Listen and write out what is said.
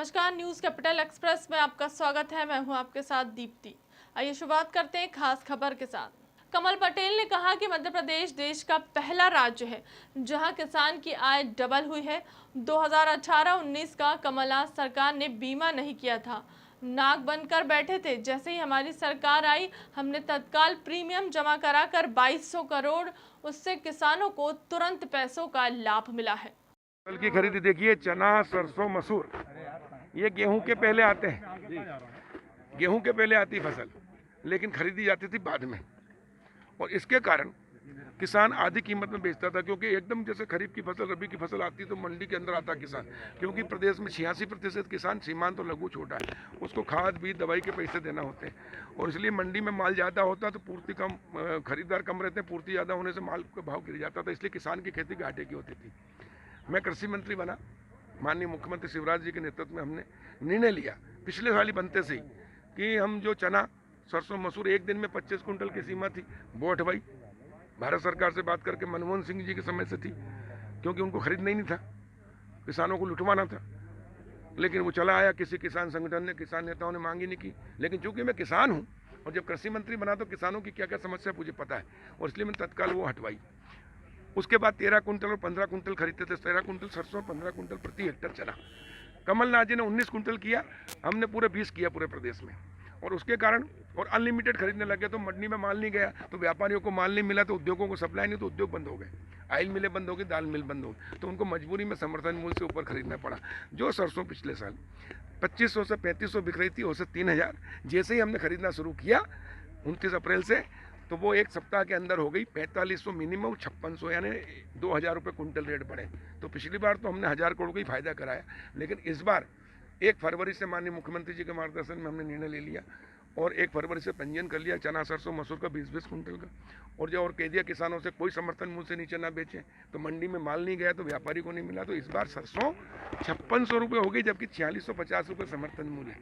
नमस्कार, news capital express में आपका स्वागत है। मैं हूं आपके साथ दीप्ति। आइए शुरुआत करते हैं खास खबर के साथ। कमल पटेल ने कहा कि मध्य प्रदेश देश का पहला राज्य है जहां किसान की आय डबल हुई है। 2018-19 का कमलनाथ सरकार ने बीमा नहीं किया था, नाक बंद कर बैठे थे। जैसे ही हमारी सरकार आई, हमने तत्काल प्रीमियम जमा कराकर 2200 करोड़, उससे किसानों को तुरंत पैसों का लाभ मिला है। फसल की खरीदी देखिए, चना, सरसों, मसूर, ये गेहूं के पहले आते हैं। गेहूं के पहले आती फसल, लेकिन खरीदी जाती थी बाद में। और इसके कारण किसान आधी कीमत में बेचता था, क्योंकि एकदम जैसे खरीफ की फसल, रबी की फसल आती तो मंडी के अंदर आता किसान, क्योंकि प्रदेश में 86% किसान सीमांत और लघु छोटा है, उसको खाद बीज दवाई के पैसे देना होते हैं। और इसलिए मंडी में माल ज़्यादा होता तो पूर्ति कम, खरीदार कम रहते हैं, पूर्ति ज़्यादा होने से माल का भाव गिर जाता था। इसलिए किसान की खेती घाटे की होती थी। मैं कृषि मंत्री बना, माननीय मुख्यमंत्री शिवराज जी के नेतृत्व में हमने निर्णय लिया पिछले साल ही बनते से ही कि हम जो चना, सरसों, मसूर एक दिन में 25 कुंटल की सीमा थी, वो हटवाई। भारत सरकार से बात करके मनमोहन सिंह जी के समय से थी, क्योंकि उनको खरीदना ही नहीं था, किसानों को लुटवाना था। लेकिन वो चला आया, किसी किसान संगठन ने, किसान नेताओं ने मांग ही नहीं की। लेकिन चूंकि मैं किसान हूँ और जब कृषि मंत्री बना तो किसानों की क्या क्या समस्या मुझे पता है, और इसलिए मैंने तत्काल वो हटवाई। उसके बाद 13 कुंटल और 15 कुंटल खरीदते थे, 13 कुंटल सरसों, 15 कुंटल प्रति हेक्टर चना। कमलनाथ जी ने 19 कुंटल किया, हमने पूरे 20 किया पूरे प्रदेश में। और उसके कारण और अनलिमिटेड खरीदने लगे तो मंडी में माल नहीं गया, तो व्यापारियों को माल नहीं मिला, तो उद्योगों को सप्लाई नहीं, तो उद्योग बंद हो गए, ऑयल मिलें बंद हो गई, दाल मिल बंद हो गई, तो उनको मजबूरी में समर्थन मूल्य से ऊपर खरीदना पड़ा। जो सरसों पिछले साल 2500 से 3500 बिक रही थी, उससे 3000, जैसे ही हमने खरीदना शुरू किया 29 अप्रैल से, तो वो एक सप्ताह के अंदर हो गई 4500 मिनिमम, 5600, यानी 2000 रुपये कुंटल रेट बढ़े। तो पिछली बार तो हमने 1000 करोड़ का ही फायदा कराया, लेकिन इस बार 1 फरवरी से माननीय मुख्यमंत्री जी के मार्गदर्शन में हमने निर्णय ले लिया और 1 फरवरी से पंजीयन कर लिया चना, सरसों, मसूर का 20-20 कुंटल का। और जो और कह दिया किसानों से कोई समर्थन मूल्य से नीचे ना बेचें, तो मंडी में माल नहीं गया तो व्यापारी को नहीं मिला, तो इस बार सरसों 5600 रुपये हो गई, जबकि 4650 रुपये समर्थन मूल्य है।